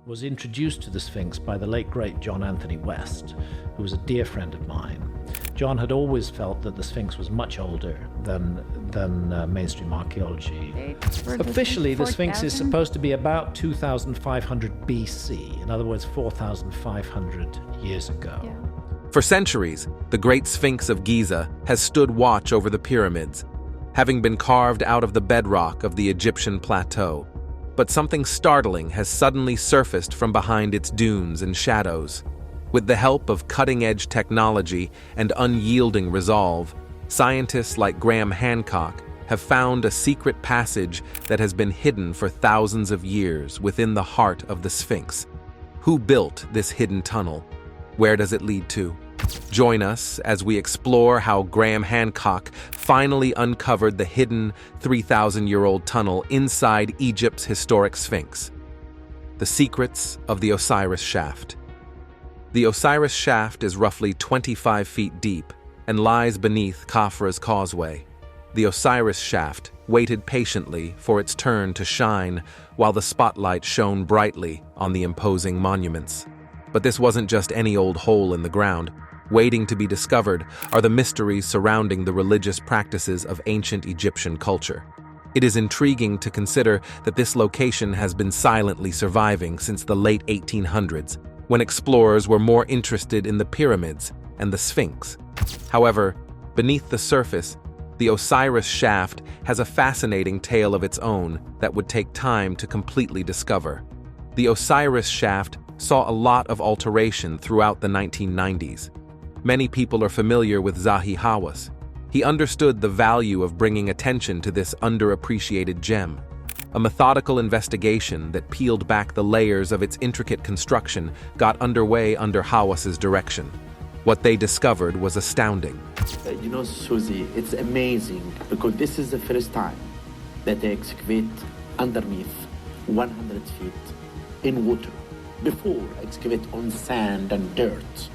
was introduced to the Sphinx by the late great John Anthony West, who was a dear friend of mine. John had always felt that the Sphinx was much older than mainstream archaeology. Officially, the Sphinx is supposed to be about 2,500 BC, in other words, 4,500 years ago. Yeah. For centuries, the Great Sphinx of Giza has stood watch over the pyramids, having been carved out of the bedrock of the Egyptian plateau. But something startling has suddenly surfaced from behind its dunes and shadows. With the help of cutting-edge technology and unyielding resolve, scientists like Graham Hancock have found a secret passage that has been hidden for thousands of years within the heart of the Sphinx. Who built this hidden tunnel? Where does it lead to? Join us as we explore how Graham Hancock finally uncovered the hidden 3,000-year-old tunnel inside Egypt's historic Sphinx. The secrets of the Osiris shaft. The Osiris shaft is roughly 25 feet deep and lies beneath Khafra's causeway. The Osiris shaft waited patiently for its turn to shine while the spotlight shone brightly on the imposing monuments. But this wasn't just any old hole in the ground. Waiting to be discovered are the mysteries surrounding the religious practices of ancient Egyptian culture. It is intriguing to consider that this location has been silently surviving since the late 1800s, when explorers were more interested in the pyramids and the Sphinx. However, beneath the surface, the Osiris shaft has a fascinating tale of its own that would take time to completely discover. The Osiris shaft saw a lot of alteration throughout the 1990s. Many people are familiar with Zahi Hawass. He understood the value of bringing attention to this underappreciated gem. A methodical investigation that peeled back the layers of its intricate construction got underway under Hawass's direction. What they discovered was astounding. Susie, it's amazing because this is the first time that they excavate underneath 100 feet in water. Before, excavate on sand and dirt.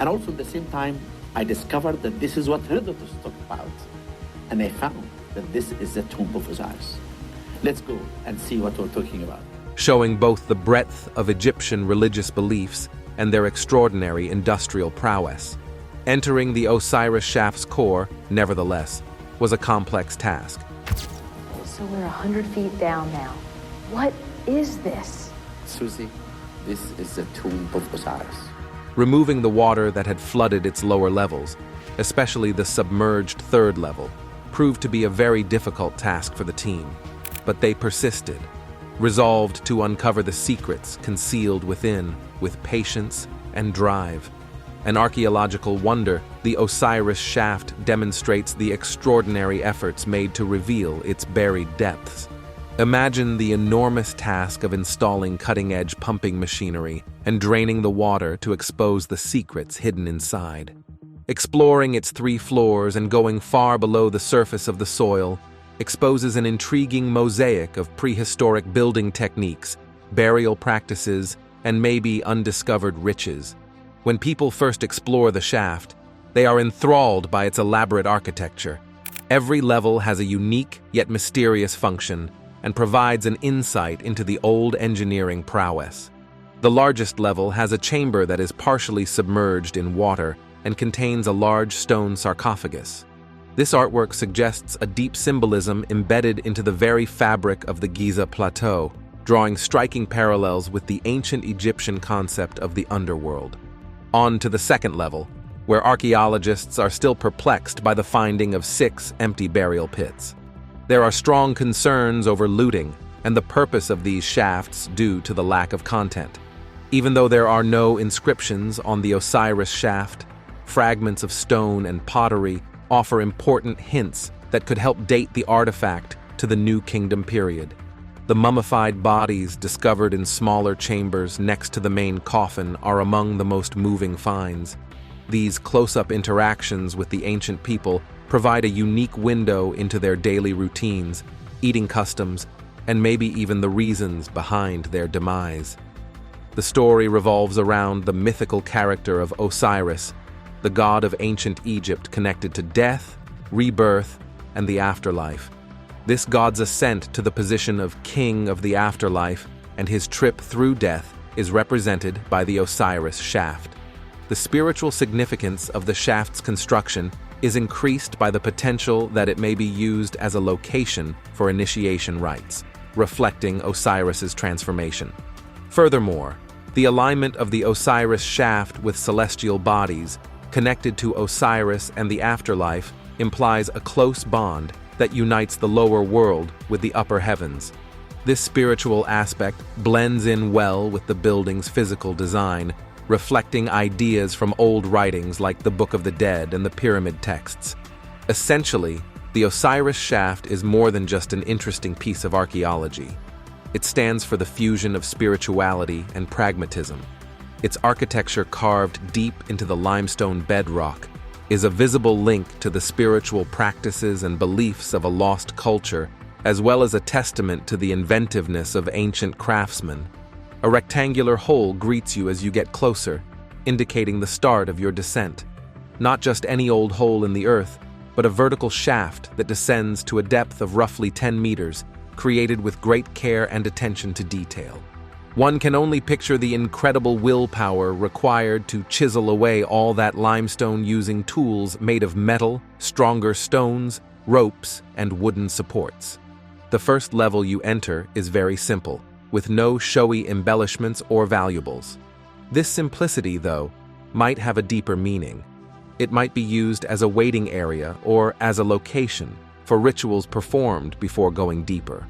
And also at the same time, I discovered that this is what Herodotus talked about. And I found that this is the tomb of Osiris. Let's go and see what we're talking about. Showing both the breadth of Egyptian religious beliefs and their extraordinary industrial prowess. Entering the Osiris shaft's core, nevertheless, was a complex task. So we're 100 feet down now. What is this? Susie, this is the tomb of Osiris. Removing the water that had flooded its lower levels, especially the submerged third level, proved to be a very difficult task for the team. But they persisted, resolved to uncover the secrets concealed within with patience and drive. An archaeological wonder, the Osiris shaft demonstrates the extraordinary efforts made to reveal its buried depths. Imagine the enormous task of installing cutting-edge pumping machinery and draining the water to expose the secrets hidden inside. Exploring its 3 floors and going far below the surface of the soil exposes an intriguing mosaic of prehistoric building techniques, burial practices, and maybe undiscovered riches. When people first explore the shaft, they are enthralled by its elaborate architecture. Every level has a unique yet mysterious function and provides an insight into the old engineering prowess. The largest level has a chamber that is partially submerged in water and contains a large stone sarcophagus. This artwork suggests a deep symbolism embedded into the very fabric of the Giza plateau, drawing striking parallels with the ancient Egyptian concept of the underworld. On to the second level, where archaeologists are still perplexed by the finding of 6 empty burial pits. There are strong concerns over looting and the purpose of these shafts due to the lack of content. Even though there are no inscriptions on the Osiris shaft, fragments of stone and pottery offer important hints that could help date the artifact to the New Kingdom period. The mummified bodies discovered in smaller chambers next to the main coffin are among the most moving finds. These close-up interactions with the ancient people provide a unique window into their daily routines, eating customs, and maybe even the reasons behind their demise. The story revolves around the mythical character of Osiris, the god of ancient Egypt connected to death, rebirth, and the afterlife. This god's ascent to the position of king of the afterlife and his trip through death is represented by the Osiris shaft. The spiritual significance of the shaft's construction is increased by the potential that it may be used as a location for initiation rites, reflecting Osiris's transformation. Furthermore, the alignment of the Osiris shaft with celestial bodies connected to Osiris and the afterlife implies a close bond that unites the lower world with the upper heavens. This spiritual aspect blends in well with the building's physical design, reflecting ideas from old writings like the Book of the Dead and the pyramid texts. Essentially, the Osiris shaft is more than just an interesting piece of archaeology. It stands for the fusion of spirituality and pragmatism. Its architecture, carved deep into the limestone bedrock, is a visible link to the spiritual practices and beliefs of a lost culture, as well as a testament to the inventiveness of ancient craftsmen. A rectangular hole greets you as you get closer, indicating the start of your descent. Not just any old hole in the earth, but a vertical shaft that descends to a depth of roughly 10 meters, created with great care and attention to detail. One can only picture the incredible willpower required to chisel away all that limestone using tools made of metal, stronger stones, ropes, and wooden supports. The first level you enter is very simple, with no showy embellishments or valuables. This simplicity, though, might have a deeper meaning. It might be used as a waiting area or as a location for rituals performed before going deeper.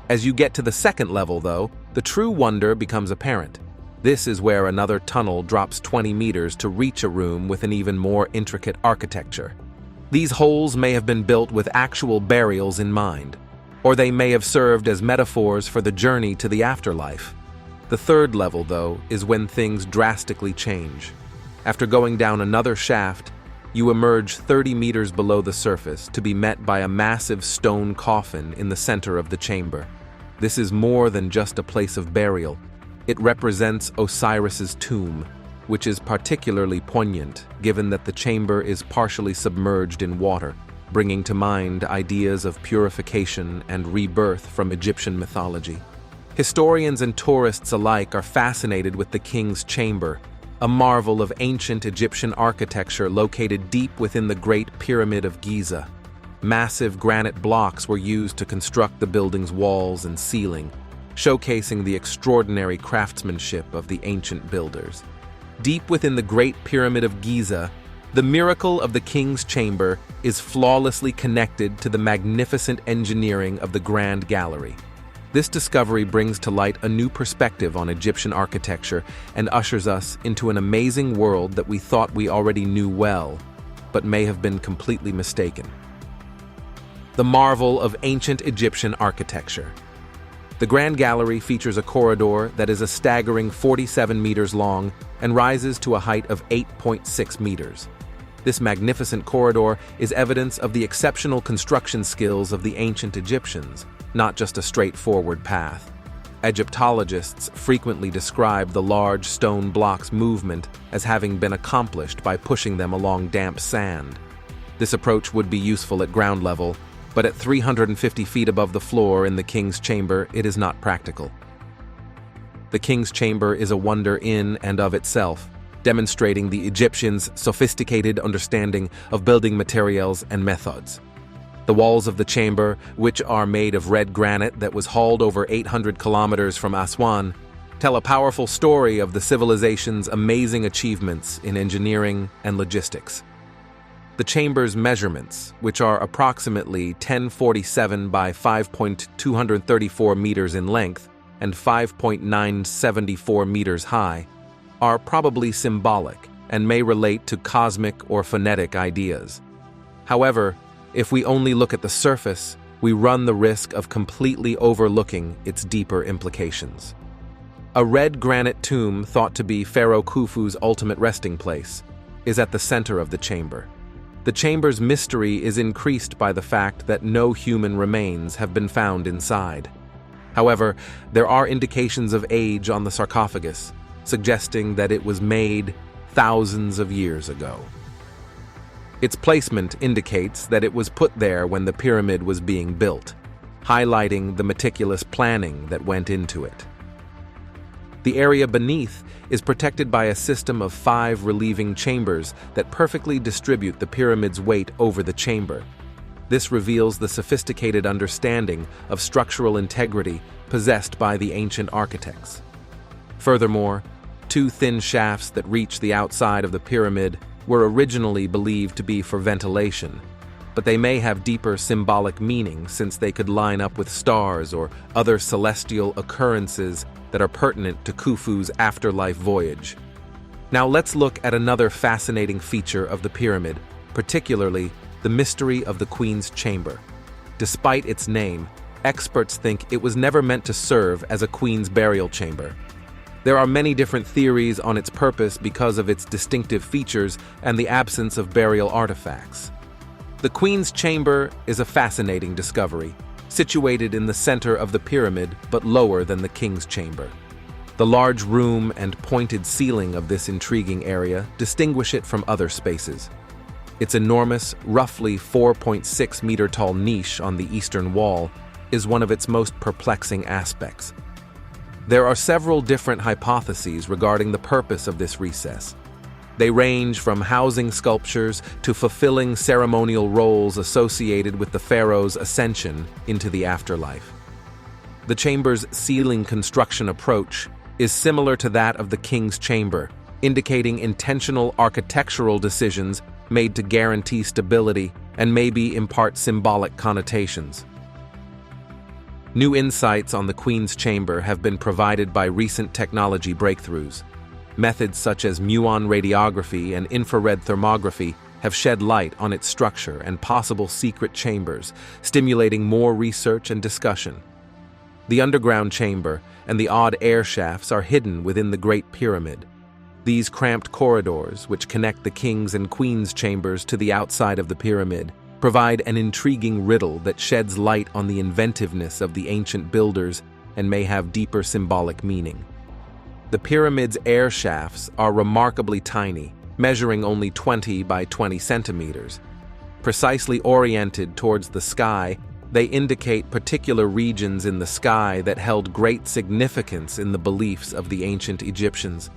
As you get to the second level, though, the true wonder becomes apparent. This is where another tunnel drops 20 meters to reach a room with an even more intricate architecture. These holes may have been built with actual burials in mind, or they may have served as metaphors for the journey to the afterlife. The third level, though, is when things drastically change. After going down another shaft, you emerge 30 meters below the surface to be met by a massive stone coffin in the center of the chamber. This is more than just a place of burial. It represents Osiris's tomb, which is particularly poignant given that the chamber is partially submerged in water, bringing to mind ideas of purification and rebirth from Egyptian mythology. Historians and tourists alike are fascinated with the king's chamber, a marvel of ancient Egyptian architecture located deep within the Great Pyramid of Giza. Massive granite blocks were used to construct the building's walls and ceiling, showcasing the extraordinary craftsmanship of the ancient builders. Deep within the Great Pyramid of Giza, the miracle of the king's chamber is flawlessly connected to the magnificent engineering of the Grand Gallery. This discovery brings to light a new perspective on Egyptian architecture and ushers us into an amazing world that we thought we already knew well, but may have been completely mistaken. The marvel of ancient Egyptian architecture. The Grand Gallery features a corridor that is a staggering 47 meters long and rises to a height of 8.6 meters. This magnificent corridor is evidence of the exceptional construction skills of the ancient Egyptians, not just a straightforward path. Egyptologists frequently describe the large stone blocks' movement as having been accomplished by pushing them along damp sand. This approach would be useful at ground level, but at 350 feet above the floor in the king's chamber, it is not practical. The king's chamber is a wonder in and of itself, demonstrating the Egyptians' sophisticated understanding of building materials and methods. The walls of the chamber, which are made of red granite that was hauled over 800 kilometers from Aswan, tell a powerful story of the civilization's amazing achievements in engineering and logistics. The chamber's measurements, which are approximately 1047 by 5.234 meters in length and 5.974 meters high, are probably symbolic and may relate to cosmic or phonetic ideas. However, if we only look at the surface, we run the risk of completely overlooking its deeper implications. A red granite tomb thought to be Pharaoh Khufu's ultimate resting place is at the center of the chamber. The chamber's mystery is increased by the fact that no human remains have been found inside. However, there are indications of age on the sarcophagus, suggesting that it was made thousands of years ago. Its placement indicates that it was put there when the pyramid was being built, highlighting the meticulous planning that went into it. The area beneath is protected by a system of 5 relieving chambers that perfectly distribute the pyramid's weight over the chamber. This reveals the sophisticated understanding of structural integrity possessed by the ancient architects. Furthermore, 2 thin shafts that reach the outside of the pyramid were originally believed to be for ventilation, but they may have deeper symbolic meaning since they could line up with stars or other celestial occurrences that are pertinent to Khufu's afterlife voyage. Now let's look at another fascinating feature of the pyramid, particularly the mystery of the Queen's Chamber. Despite its name, experts think it was never meant to serve as a queen's burial chamber. There are many different theories on its purpose because of its distinctive features and the absence of burial artifacts. The Queen's Chamber is a fascinating discovery, situated in the center of the pyramid but lower than the King's Chamber. The large room and pointed ceiling of this intriguing area distinguish it from other spaces. Its enormous, roughly 4.6-meter-tall niche on the eastern wall is one of its most perplexing aspects. There are several different hypotheses regarding the purpose of this recess. They range from housing sculptures to fulfilling ceremonial roles associated with the pharaoh's ascension into the afterlife. The chamber's ceiling construction approach is similar to that of the King's Chamber, indicating intentional architectural decisions made to guarantee stability and maybe impart symbolic connotations. New insights on the Queen's Chamber have been provided by recent technology breakthroughs. Methods such as muon radiography and infrared thermography have shed light on its structure and possible secret chambers, stimulating more research and discussion. The underground chamber and the odd air shafts are hidden within the Great Pyramid. These cramped corridors, which connect the King's and Queen's chambers to the outside of the pyramid, provide an intriguing riddle that sheds light on the inventiveness of the ancient builders and may have deeper symbolic meaning. The pyramid's air shafts are remarkably tiny, measuring only 20 by 20 centimeters. Precisely oriented towards the sky, they indicate particular regions in the sky that held great significance in the beliefs of the ancient Egyptians.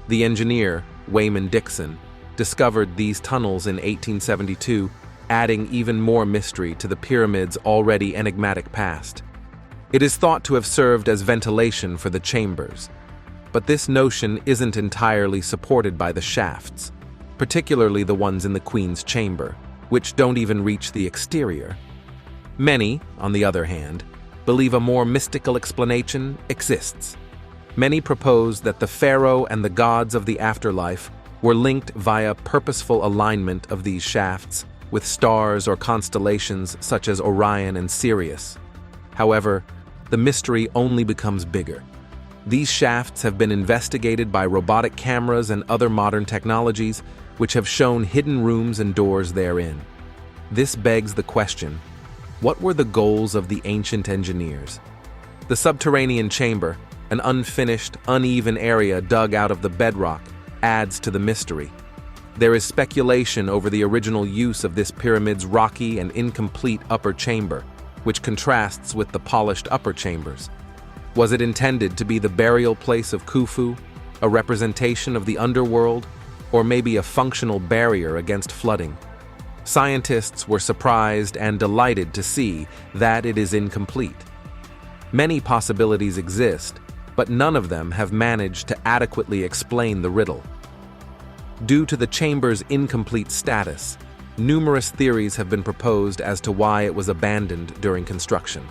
The engineer, Wayman Dixon, discovered these tunnels in 1872, adding even more mystery to the pyramid's already enigmatic past. It is thought to have served as ventilation for the chambers, but this notion isn't entirely supported by the shafts, particularly the ones in the Queen's Chamber, which don't even reach the exterior. Many, on the other hand, believe a more mystical explanation exists. Many propose that the pharaoh and the gods of the afterlife were linked via purposeful alignment of these shafts with stars or constellations such as Orion and Sirius. However, the mystery only becomes bigger. These shafts have been investigated by robotic cameras and other modern technologies, which have shown hidden rooms and doors therein. This begs the question, what were the goals of the ancient engineers? The subterranean chamber, an unfinished, uneven area dug out of the bedrock, adds to the mystery. There is speculation over the original use of this pyramid's rocky and incomplete upper chamber, which contrasts with the polished upper chambers. Was it intended to be the burial place of Khufu, a representation of the underworld, or maybe a functional barrier against flooding? Scientists were surprised and delighted to see that it is incomplete. Many possibilities exist, but none of them have managed to adequately explain the riddle. Due to the chamber's incomplete status, numerous theories have been proposed as to why it was abandoned during construction.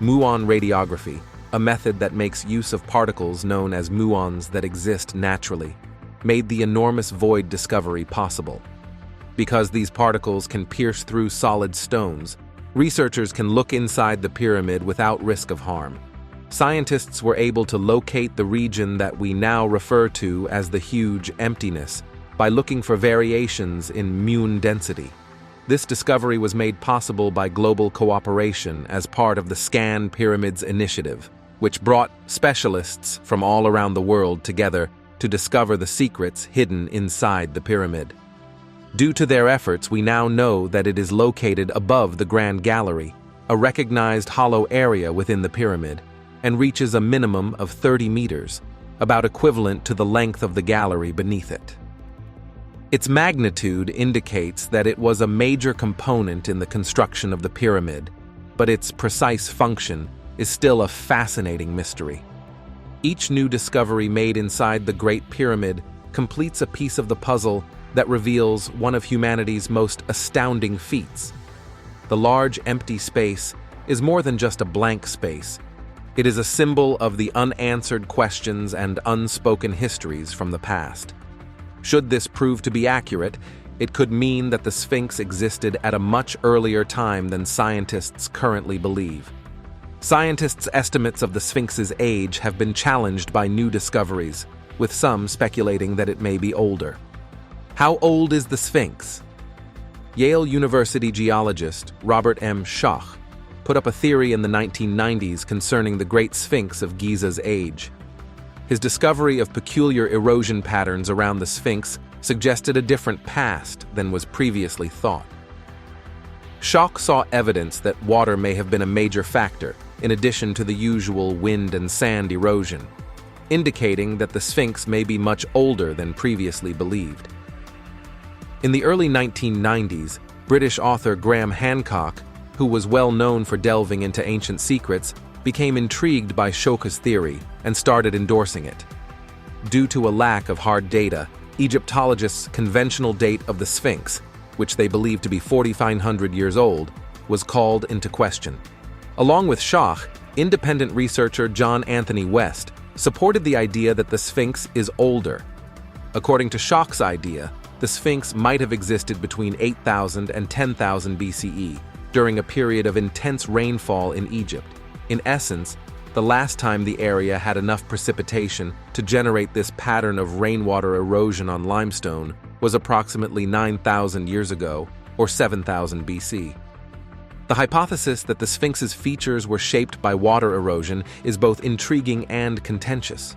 Muon radiography, a method that makes use of particles known as muons that exist naturally, made the enormous void discovery possible. Because these particles can pierce through solid stones, researchers can look inside the pyramid without risk of harm. Scientists were able to locate the region that we now refer to as the huge emptiness by looking for variations in muon density. This discovery was made possible by global cooperation as part of the Scan Pyramids Initiative, which brought specialists from all around the world together to discover the secrets hidden inside the pyramid. Due to their efforts, we now know that it is located above the Grand Gallery, a recognized hollow area within the pyramid. and reaches a minimum of 30 meters, about equivalent to the length of the gallery beneath it. Its magnitude indicates that it was a major component in the construction of the pyramid, but its precise function is still a fascinating mystery. Each new discovery made inside the Great Pyramid completes a piece of the puzzle that reveals one of humanity's most astounding feats. The large empty space is more than just a blank space. It is a symbol of the unanswered questions and unspoken histories from the past. Should this prove to be accurate, it could mean that the Sphinx existed at a much earlier time than scientists currently believe. Scientists' estimates of the Sphinx's age have been challenged by new discoveries, with some speculating that it may be older. How old is the Sphinx? Yale University geologist Robert M. Schoch put up a theory in the 1990s concerning the Great Sphinx of Giza's age. His discovery of peculiar erosion patterns around the Sphinx suggested a different past than was previously thought. Schoch saw evidence that water may have been a major factor, in addition to the usual wind and sand erosion, indicating that the Sphinx may be much older than previously believed. In the early 1990s, British author Graham Hancock, who was well known for delving into ancient secrets, became intrigued by Schoch's theory and started endorsing it. Due to a lack of hard data, Egyptologists' conventional date of the Sphinx, which they believed to be 4,500 years old, was called into question. Along with Schoch, independent researcher John Anthony West supported the idea that the Sphinx is older. According to Schoch's idea, the Sphinx might have existed between 8,000 and 10,000 BCE, during a period of intense rainfall in Egypt. In essence, the last time the area had enough precipitation to generate this pattern of rainwater erosion on limestone was approximately 9,000 years ago, or 7,000 BC. The hypothesis that the Sphinx's features were shaped by water erosion is both intriguing and contentious.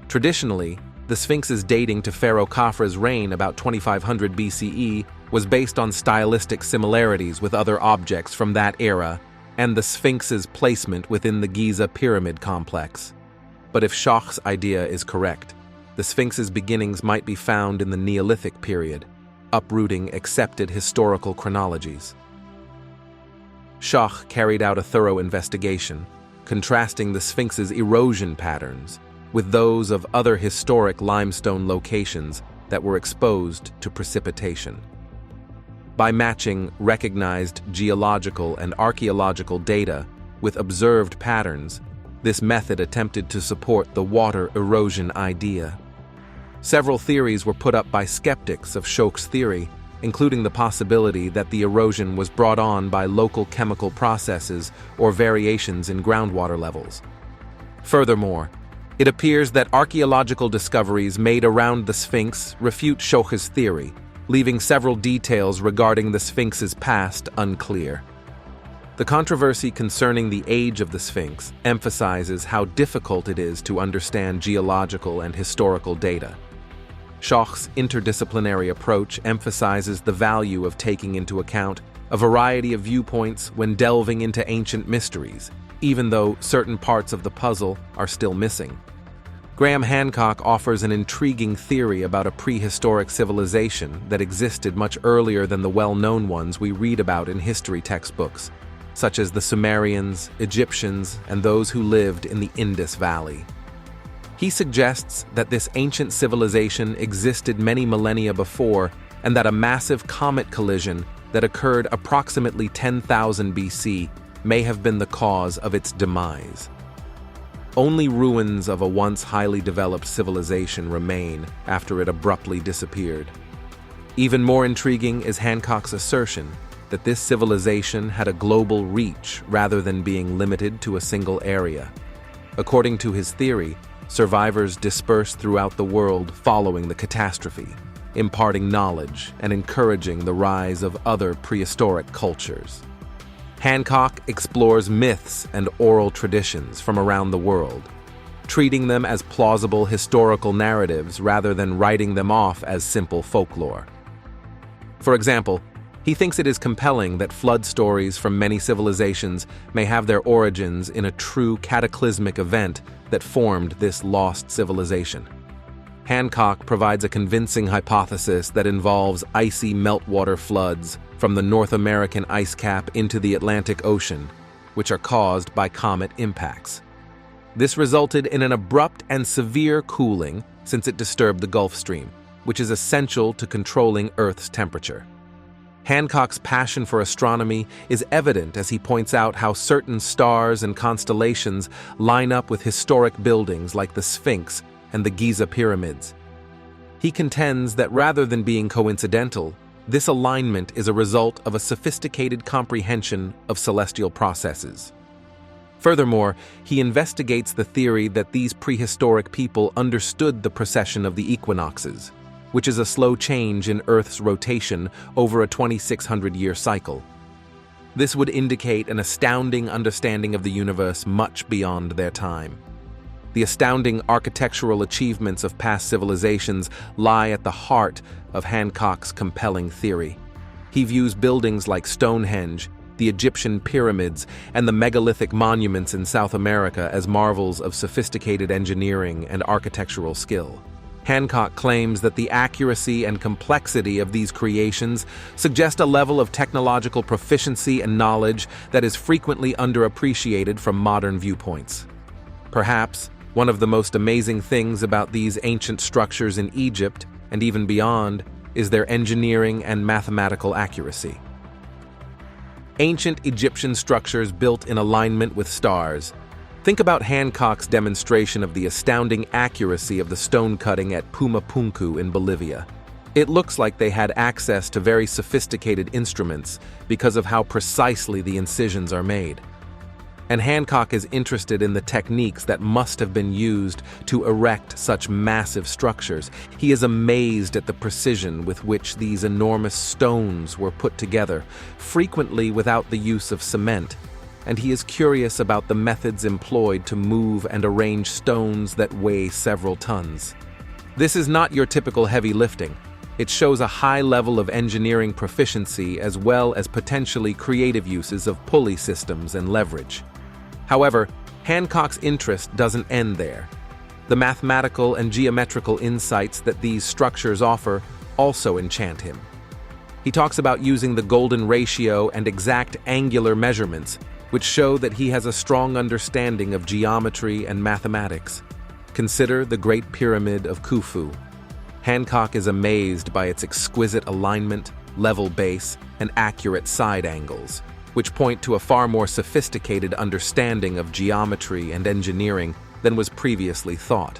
Traditionally, the Sphinx's dating to Pharaoh Khafre's reign about 2500 BCE was based on stylistic similarities with other objects from that era and the Sphinx's placement within the Giza pyramid complex. But if Schoch's idea is correct, the Sphinx's beginnings might be found in the Neolithic period, uprooting accepted historical chronologies. Schoch carried out a thorough investigation, contrasting the Sphinx's erosion patterns with those of other historic limestone locations that were exposed to precipitation. By matching recognized geological and archaeological data with observed patterns, this method attempted to support the water erosion idea. Several theories were put up by skeptics of Schoch's theory, including the possibility that the erosion was brought on by local chemical processes or variations in groundwater levels. Furthermore, it appears that archaeological discoveries made around the Sphinx refute Schoch's theory, leaving several details regarding the Sphinx's past unclear. The controversy concerning the age of the Sphinx emphasizes how difficult it is to understand geological and historical data. Schoch's interdisciplinary approach emphasizes the value of taking into account a variety of viewpoints when delving into ancient mysteries, even though certain parts of the puzzle are still missing. Graham Hancock offers an intriguing theory about a prehistoric civilization that existed much earlier than the well-known ones we read about in history textbooks, such as the Sumerians, Egyptians, and those who lived in the Indus Valley. He suggests that this ancient civilization existed many millennia before, and that a massive comet collision that occurred approximately 10,000 BC may have been the cause of its demise. Only ruins of a once highly developed civilization remain after it abruptly disappeared. Even more intriguing is Hancock's assertion that this civilization had a global reach rather than being limited to a single area. According to his theory, survivors dispersed throughout the world following the catastrophe, imparting knowledge and encouraging the rise of other prehistoric cultures. Hancock explores myths and oral traditions from around the world, treating them as plausible historical narratives rather than writing them off as simple folklore. For example, He thinks it is compelling that flood stories from many civilizations may have their origins in a true cataclysmic event that formed this lost civilization. Hancock provides a convincing hypothesis that involves icy meltwater floods from the North American ice cap into the Atlantic Ocean, which are caused by comet impacts. This resulted in an abrupt and severe cooling since it disturbed the Gulf Stream, which is essential to controlling Earth's temperature. Hancock's passion for astronomy is evident as he points out how certain stars and constellations line up with historic buildings like the Sphinx and the Giza pyramids. He contends that rather than being coincidental, this alignment is a result of a sophisticated comprehension of celestial processes. Furthermore, he investigates the theory that these prehistoric people understood the precession of the equinoxes, which is a slow change in Earth's rotation over a 2,600-year cycle. This would indicate an astounding understanding of the universe much beyond their time. The astounding architectural achievements of past civilizations lie at the heart of Hancock's compelling theory. He views buildings like Stonehenge, the Egyptian pyramids, and the megalithic monuments in South America as marvels of sophisticated engineering and architectural skill. Hancock claims that the accuracy and complexity of these creations suggest a level of technological proficiency and knowledge that is frequently underappreciated from modern viewpoints. Perhaps one of the most amazing things about these ancient structures in Egypt, and even beyond, is their engineering and mathematical accuracy. Ancient Egyptian structures built in alignment with stars. Think about Hancock's demonstration of the astounding accuracy of the stone cutting at Pumapunku in Bolivia. It looks like they had access to very sophisticated instruments because of how precisely the incisions are made. And Hancock is interested in the techniques that must have been used to erect such massive structures. He is amazed at the precision with which these enormous stones were put together, frequently without the use of cement, and he is curious about the methods employed to move and arrange stones that weigh several tons. This is not your typical heavy lifting. It shows a high level of engineering proficiency as well as potentially creative uses of pulley systems and leverage. However, Hancock's interest doesn't end there. The mathematical and geometrical insights that these structures offer also enchant him. He talks about using the golden ratio and exact angular measurements, which show that he has a strong understanding of geometry and mathematics. Consider the Great Pyramid of Khufu. Hancock is amazed by its exquisite alignment, level base, and accurate side angles, which point to a far more sophisticated understanding of geometry and engineering than was previously thought.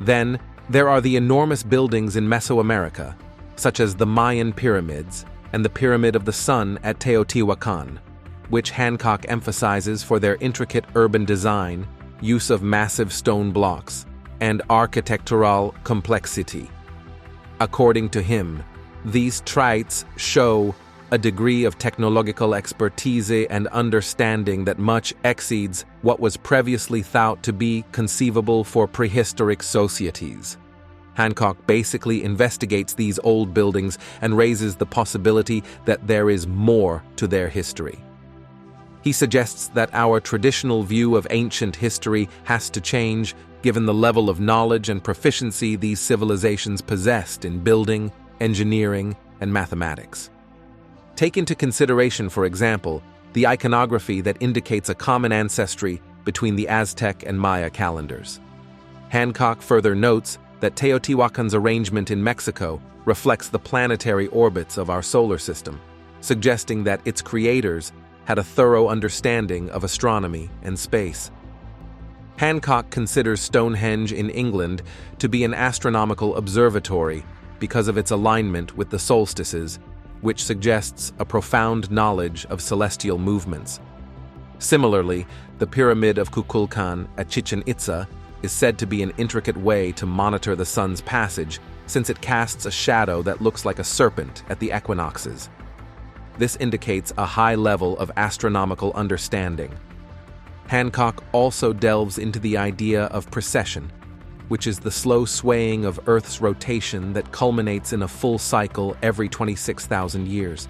Then, there are the enormous buildings in Mesoamerica, such as the Mayan pyramids and the Pyramid of the Sun at Teotihuacan, which Hancock emphasizes for their intricate urban design, use of massive stone blocks, and architectural complexity. According to him, these traits show a degree of technological expertise and understanding that much exceeds what was previously thought to be conceivable for prehistoric societies. Hancock basically investigates these old buildings and raises the possibility that there is more to their history. He suggests that our traditional view of ancient history has to change given the level of knowledge and proficiency these civilizations possessed in building, engineering, and mathematics. Take into consideration, for example, the iconography that indicates a common ancestry between the Aztec and Maya calendars. Hancock further notes that Teotihuacan's arrangement in Mexico reflects the planetary orbits of our solar system, suggesting that its creators had a thorough understanding of astronomy and space. Hancock considers Stonehenge in England to be an astronomical observatory because of its alignment with the solstices, which suggests a profound knowledge of celestial movements. Similarly, the Pyramid of Kukulkan at Chichen Itza is said to be an intricate way to monitor the sun's passage, since it casts a shadow that looks like a serpent at the equinoxes. This indicates a high level of astronomical understanding. Hancock also delves into the idea of precession, which is the slow swaying of Earth's rotation that culminates in a full cycle every 26,000 years.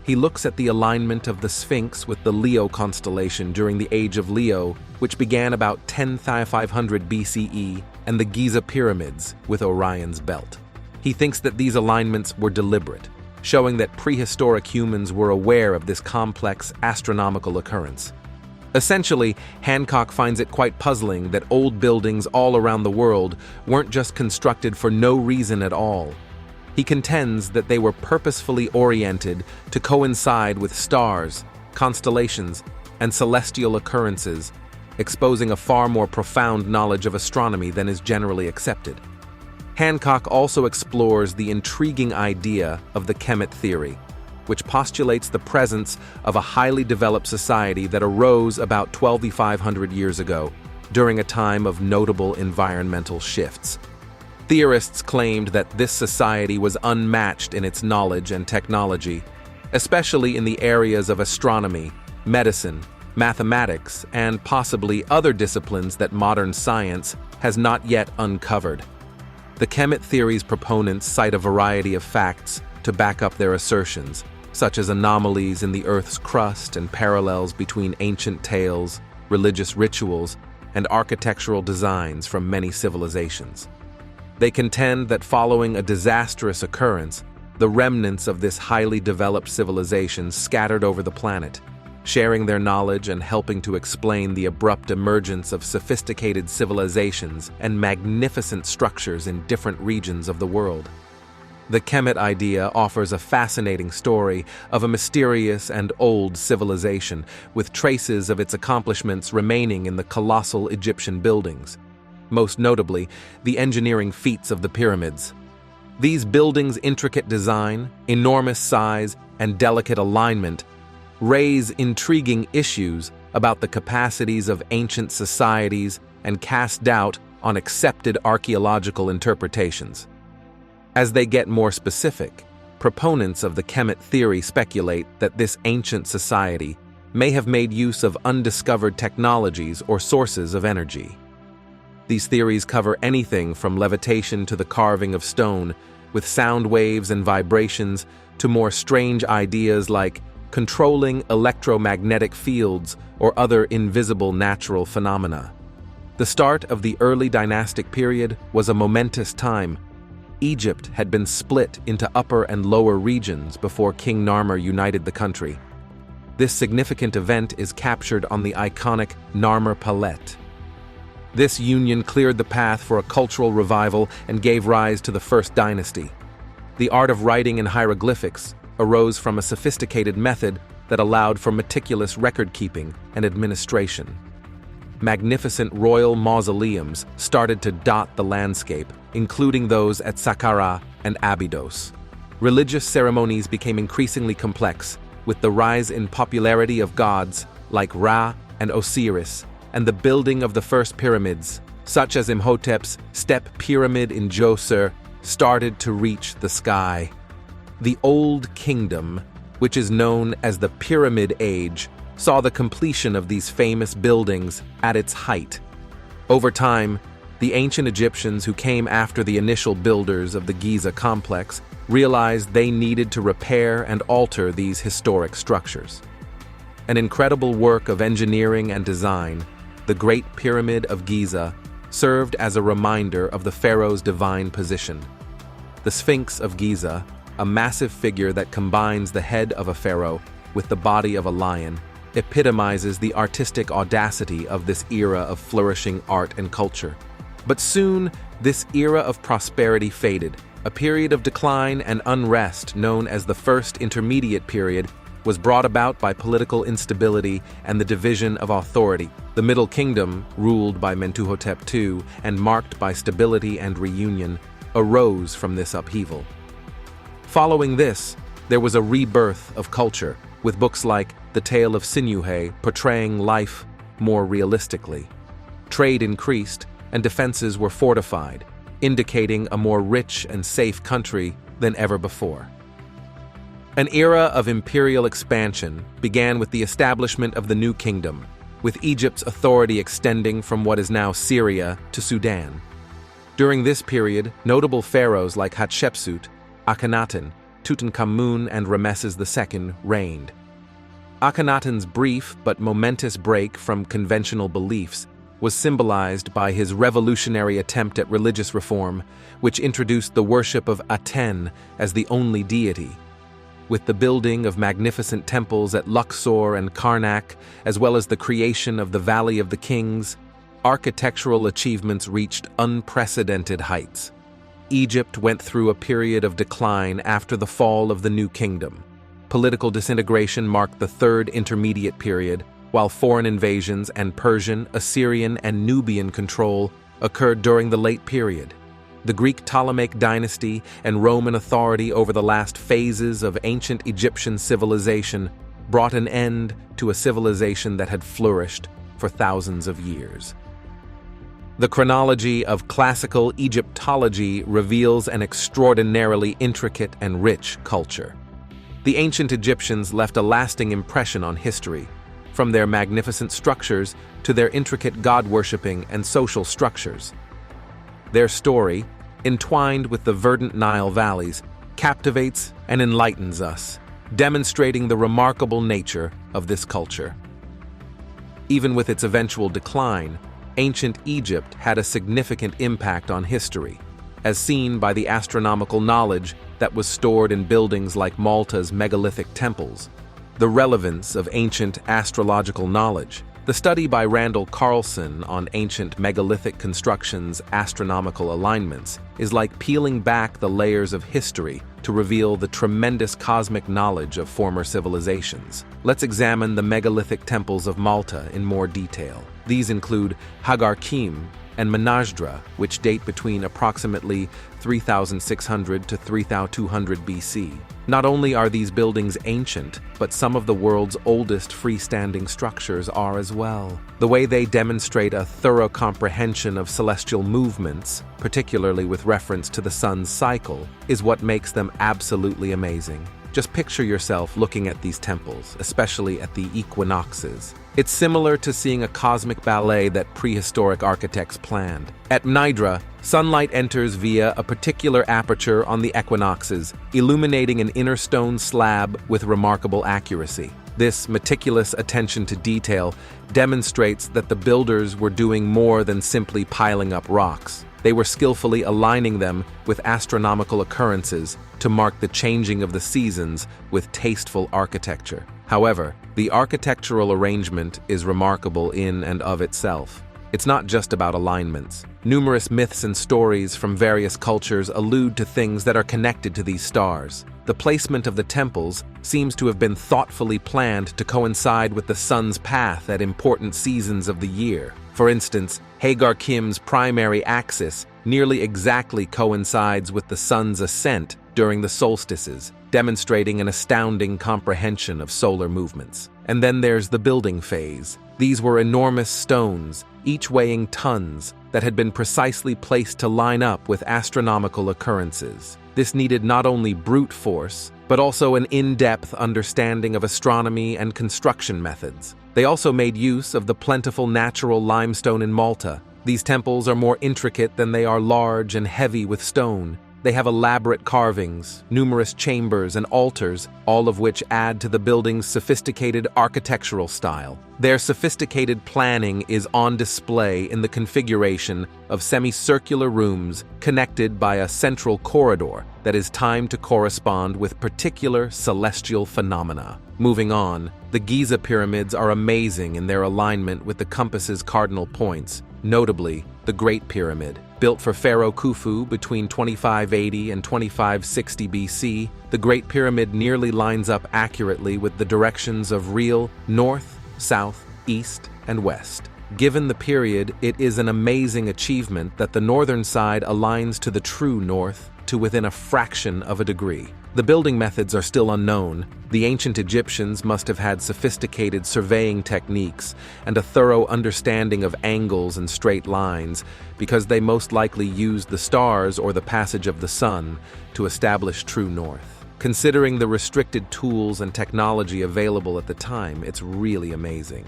He looks at the alignment of the Sphinx with the Leo constellation during the Age of Leo, which began about 10,500 BCE, and the Giza pyramids with Orion's belt. He thinks that these alignments were deliberate, showing that prehistoric humans were aware of this complex astronomical occurrence. Essentially, Hancock finds it quite puzzling that old buildings all around the world weren't just constructed for no reason at all. He contends that they were purposefully oriented to coincide with stars, constellations, and celestial occurrences, exposing a far more profound knowledge of astronomy than is generally accepted. Hancock also explores the intriguing idea of the Kemet theory, which postulates the presence of a highly developed society that arose about 12,500 years ago, during a time of notable environmental shifts. Theorists claimed that this society was unmatched in its knowledge and technology, especially in the areas of astronomy, medicine, mathematics, and possibly other disciplines that modern science has not yet uncovered. The Kemet theory's proponents cite a variety of facts to back up their assertions, such as anomalies in the Earth's crust and parallels between ancient tales, religious rituals, and architectural designs from many civilizations. They contend that following a disastrous occurrence, the remnants of this highly developed civilization scattered over the planet, sharing their knowledge and helping to explain the abrupt emergence of sophisticated civilizations and magnificent structures in different regions of the world. The Kemet idea offers a fascinating story of a mysterious and old civilization, with traces of its accomplishments remaining in the colossal Egyptian buildings, most notably the engineering feats of the pyramids. These buildings' intricate design, enormous size, and delicate alignment raise intriguing issues about the capacities of ancient societies and cast doubt on accepted archaeological interpretations. As they get more specific, proponents of the Kemet theory speculate that this ancient society may have made use of undiscovered technologies or sources of energy. These theories cover anything from levitation to the carving of stone, with sound waves and vibrations, to more strange ideas like controlling electromagnetic fields or other invisible natural phenomena. The start of the early dynastic period was a momentous time. Egypt had been split into upper and lower regions before King Narmer united the country. This significant event is captured on the iconic Narmer Palette. This union cleared the path for a cultural revival and gave rise to the First Dynasty. The art of writing in hieroglyphics arose from a sophisticated method that allowed for meticulous record-keeping and administration. Magnificent royal mausoleums started to dot the landscape, including those at Saqqara and Abydos. Religious ceremonies became increasingly complex, with the rise in popularity of gods like Ra and Osiris, and the building of the first pyramids, such as Imhotep's Step Pyramid in Djoser, started to reach the sky. The Old Kingdom, which is known as the Pyramid Age, saw the completion of these famous buildings at its height. Over time, the ancient Egyptians who came after the initial builders of the Giza complex realized they needed to repair and alter these historic structures. An incredible work of engineering and design, the Great Pyramid of Giza served as a reminder of the pharaoh's divine position. The Sphinx of Giza, a massive figure that combines the head of a pharaoh with the body of a lion, epitomizes the artistic audacity of this era of flourishing art and culture. But soon, this era of prosperity faded. A period of decline and unrest known as the First Intermediate Period was brought about by political instability and the division of authority. The Middle Kingdom, ruled by Mentuhotep II and marked by stability and reunion, arose from this upheaval. Following this, there was a rebirth of culture, with books like The Tale of Sinuhe portraying life more realistically. Trade increased, and defenses were fortified, indicating a more rich and safe country than ever before. An era of imperial expansion began with the establishment of the New Kingdom, with Egypt's authority extending from what is now Syria to Sudan. During this period, notable pharaohs like Hatshepsut, Akhenaten, Tutankhamun, and Ramesses II reigned. Akhenaten's brief but momentous break from conventional beliefs was symbolized by his revolutionary attempt at religious reform, which introduced the worship of Aten as the only deity. With the building of magnificent temples at Luxor and Karnak, as well as the creation of the Valley of the Kings, architectural achievements reached unprecedented heights. Egypt went through a period of decline after the fall of the New Kingdom. Political disintegration marked the third intermediate period, while foreign invasions and Persian, Assyrian, and Nubian control occurred during the late period. The Greek Ptolemaic dynasty and Roman authority over the last phases of ancient Egyptian civilization brought an end to a civilization that had flourished for thousands of years. The chronology of classical Egyptology reveals an extraordinarily intricate and rich culture. The ancient Egyptians left a lasting impression on history, from their magnificent structures to their intricate god-worshipping and social structures. Their story, entwined with the verdant Nile valleys, captivates and enlightens us, demonstrating the remarkable nature of this culture. Even with its eventual decline, ancient Egypt had a significant impact on history, as seen by the astronomical knowledge that was stored in buildings like Malta's megalithic temples. The relevance of ancient astrological knowledge. The study by Randall Carlson on ancient megalithic constructions' astronomical alignments is like peeling back the layers of history to reveal the tremendous cosmic knowledge of former civilizations. Let's examine the megalithic temples of Malta in more detail. These include Hagarkim and Menajdra, which date between approximately 3,600 to 3,200 BC. Not only are these buildings ancient, but some of the world's oldest freestanding structures are as well. The way they demonstrate a thorough comprehension of celestial movements, particularly with reference to the sun's cycle, is what makes them absolutely amazing. Just picture yourself looking at these temples, especially at the equinoxes. It's similar to seeing a cosmic ballet that prehistoric architects planned. At Menajdra, sunlight enters via a particular aperture on the equinoxes, illuminating an inner stone slab with remarkable accuracy. This meticulous attention to detail demonstrates that the builders were doing more than simply piling up rocks. They were skillfully aligning them with astronomical occurrences to mark the changing of the seasons with tasteful architecture. However, the architectural arrangement is remarkable in and of itself. It's not just about alignments. Numerous myths and stories from various cultures allude to things that are connected to these stars. The placement of the temples seems to have been thoughtfully planned to coincide with the sun's path at important seasons of the year. For instance, Hagarkim's primary axis nearly exactly coincides with the sun's ascent during the solstices, demonstrating an astounding comprehension of solar movements. And then there's the building phase. These were enormous stones, each weighing tons, that had been precisely placed to line up with astronomical occurrences. This needed not only brute force, but also an in-depth understanding of astronomy and construction methods. They also made use of the plentiful natural limestone in Malta. These temples are more intricate than they are large and heavy with stone. They have elaborate carvings, numerous chambers and altars, all of which add to the building's sophisticated architectural style. Their sophisticated planning is on display in the configuration of semicircular rooms connected by a central corridor that is timed to correspond with particular celestial phenomena. Moving on, the Giza pyramids are amazing in their alignment with the compass's cardinal points, notably the Great Pyramid. Built for Pharaoh Khufu between 2580 and 2560 BC, the Great Pyramid nearly lines up accurately with the directions of real north, south, east, and west. Given the period, it is an amazing achievement that the northern side aligns to the true north to within a fraction of a degree. The building methods are still unknown. The ancient Egyptians must have had sophisticated surveying techniques and a thorough understanding of angles and straight lines, because they most likely used the stars or the passage of the sun to establish true north. Considering the restricted tools and technology available at the time, it's really amazing.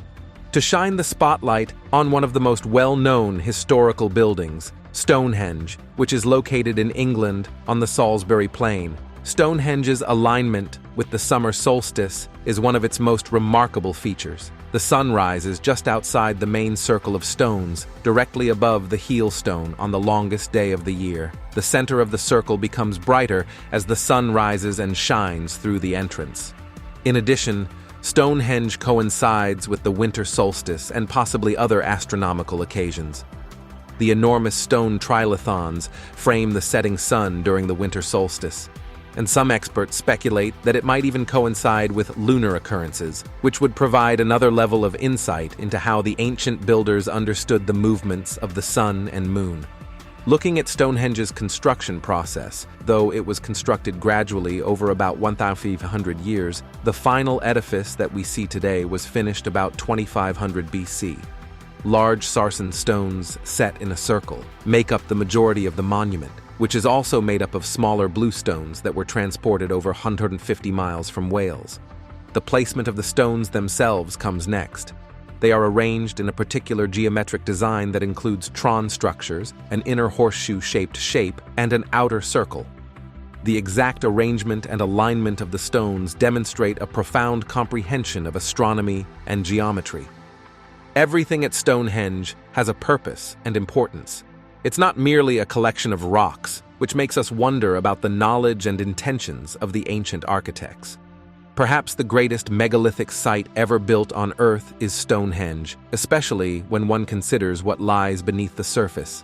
To shine the spotlight on one of the most well-known historical buildings, Stonehenge, which is located in England on the Salisbury Plain. Stonehenge's alignment with the summer solstice is one of its most remarkable features. The sun rises just outside the main circle of stones, directly above the heel stone on the longest day of the year. The center of the circle becomes brighter as the sun rises and shines through the entrance. In addition, Stonehenge coincides with the winter solstice and possibly other astronomical occasions. The enormous stone trilithons frame the setting sun during the winter solstice, and some experts speculate that it might even coincide with lunar occurrences, which would provide another level of insight into how the ancient builders understood the movements of the sun and moon. Looking at Stonehenge's construction process, though it was constructed gradually over about 1,500 years, the final edifice that we see today was finished about 2500 BC. Large sarsen stones set in a circle make up the majority of the monument, which is also made up of smaller blue stones that were transported over 150 miles from Wales. The placement of the stones themselves comes next. They are arranged in a particular geometric design that includes tron structures, an inner horseshoe-shaped shape, and an outer circle. The exact arrangement and alignment of the stones demonstrate a profound comprehension of astronomy and geometry. Everything at Stonehenge has a purpose and importance. It's not merely a collection of rocks, which makes us wonder about the knowledge and intentions of the ancient architects. Perhaps the greatest megalithic site ever built on Earth is Stonehenge, especially when one considers what lies beneath the surface.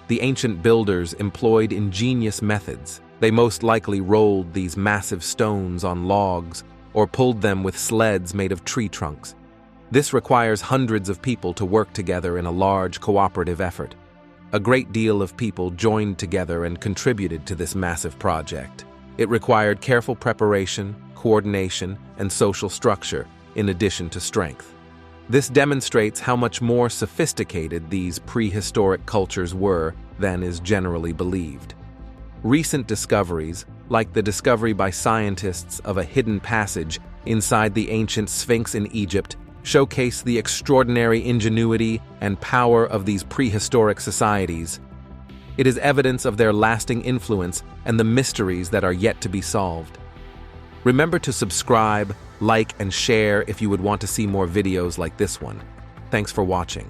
The ancient builders employed ingenious methods. They most likely rolled these massive stones on logs or pulled them with sleds made of tree trunks. This requires hundreds of people to work together in a large cooperative effort. A great deal of people joined together and contributed to this massive project. It required careful preparation, coordination, and social structure, in addition to strength. This demonstrates how much more sophisticated these prehistoric cultures were than is generally believed. Recent discoveries, like the discovery by scientists of a hidden passage inside the ancient Sphinx in Egypt, showcase the extraordinary ingenuity and power of these prehistoric societies. It is evidence of their lasting influence and the mysteries that are yet to be solved. Remember to subscribe, like, and share if you would want to see more videos like this one. Thanks for watching.